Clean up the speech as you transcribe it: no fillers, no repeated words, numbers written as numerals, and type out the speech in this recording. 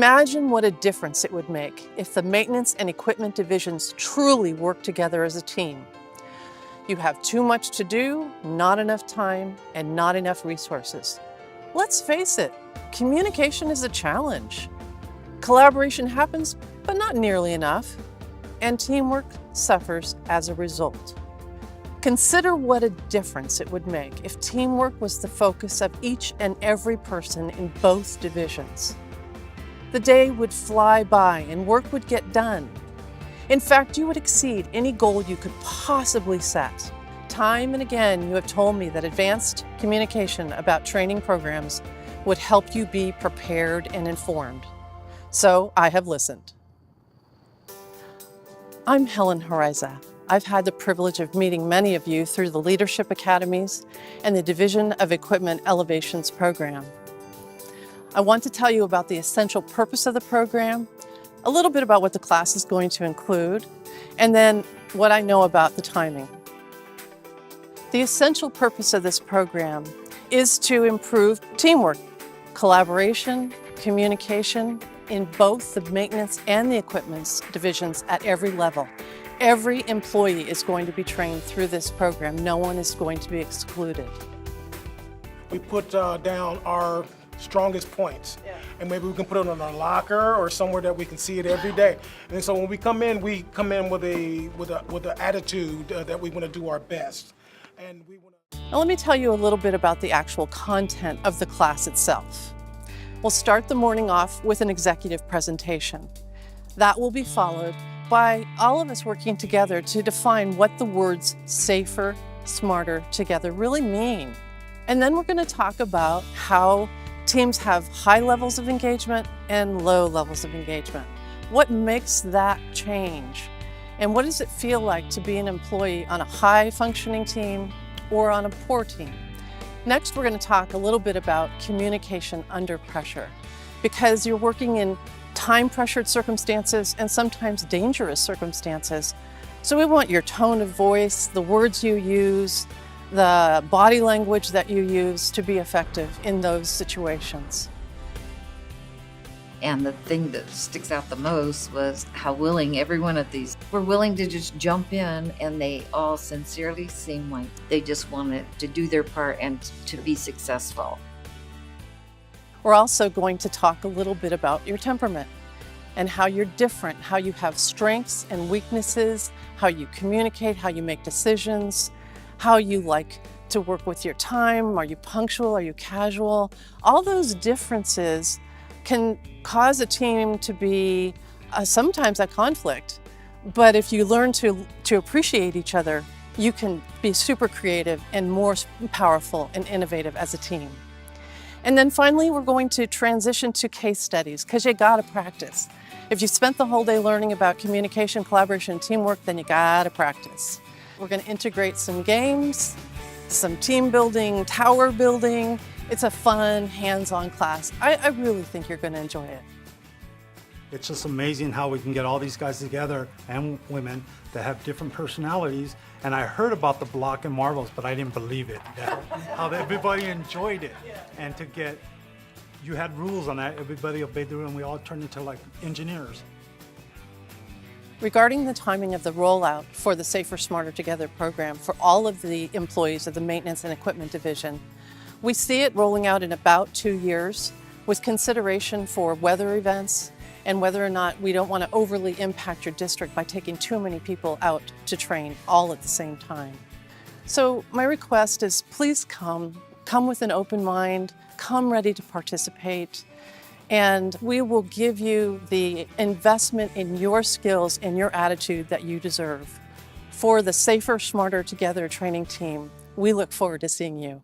Imagine what a difference it would make if the maintenance and equipment divisions truly work together as a team. You have too much to do, not enough time, and not enough resources. Let's face it, communication is a challenge. Collaboration happens, but not nearly enough, and teamwork suffers as a result. Consider what a difference it would make if teamwork was the focus of each and every person in both divisions. The day would fly by and work would get done. In fact, you would exceed any goal you could possibly set. Time and again, you have told me that advanced communication about training programs would help you be prepared and informed. So I have listened. I'm Helen Horiza. I've had the privilege of meeting many of you through the Leadership Academies and the Division of Equipment Elevations program. I want to tell you about the essential purpose of the program, a little bit about what the class is going to include, and then what I know about the timing. The essential purpose of this program is to improve teamwork, collaboration, communication in both the maintenance and the equipment divisions at every level. Every employee is going to be trained through this program. No one is going to be excluded. We put down our strongest points, and maybe we can put it on our locker or somewhere that we can see it every day. And so when we come in with an attitude that we want to do our best. And we want to. Now let me tell you a little bit about the actual content of the class itself. We'll start the morning off with an executive presentation. That will be followed by all of us working together to define what the words safer, smarter, together really mean. And then we're going to talk about how teams have high levels of engagement and low levels of engagement. What makes that change? And what does it feel like to be an employee on a high-functioning team or on a poor team? Next, we're going to talk a little bit about communication under pressure, because you're working in time-pressured circumstances and sometimes dangerous circumstances. So we want your tone of voice, the words you use, the body language that you use to be effective in those situations. And the thing that sticks out the most was how willing every one of these were willing to just jump in, and they all sincerely seemed like they just wanted to do their part and to be successful. We're also going to talk a little bit about your temperament and how you're different, how you have strengths and weaknesses, how you communicate, how you make decisions, how you like to work with your time. Are you punctual? Are you casual? All those differences can cause a team to be sometimes at conflict. But if you learn to appreciate each other, you can be super creative and more powerful and innovative as a team. And then finally, we're going to transition to case studies, because you gotta practice. If you spent the whole day learning about communication, collaboration, and teamwork, then you gotta practice. We're gonna integrate some games, some team building, tower building. It's a fun, hands-on class. I really think you're gonna enjoy it. It's just amazing how we can get all these guys together, and women, that have different personalities. And I heard about the block and marbles, but I didn't believe it. How everybody enjoyed it. And to get, you had rules on that, everybody obeyed the rule, and we all turned into like engineers. Regarding the timing of the rollout for the Safer, Smarter Together program for all of the employees of the Maintenance and Equipment Division, we see it rolling out in about 2 years, with consideration for weather events and whether or not we don't want to overly impact your district by taking too many people out to train all at the same time. So my request is, please come with an open mind, come ready to participate, and we will give you the investment in your skills and your attitude that you deserve. For the Safer, Smarter Together training team, we look forward to seeing you.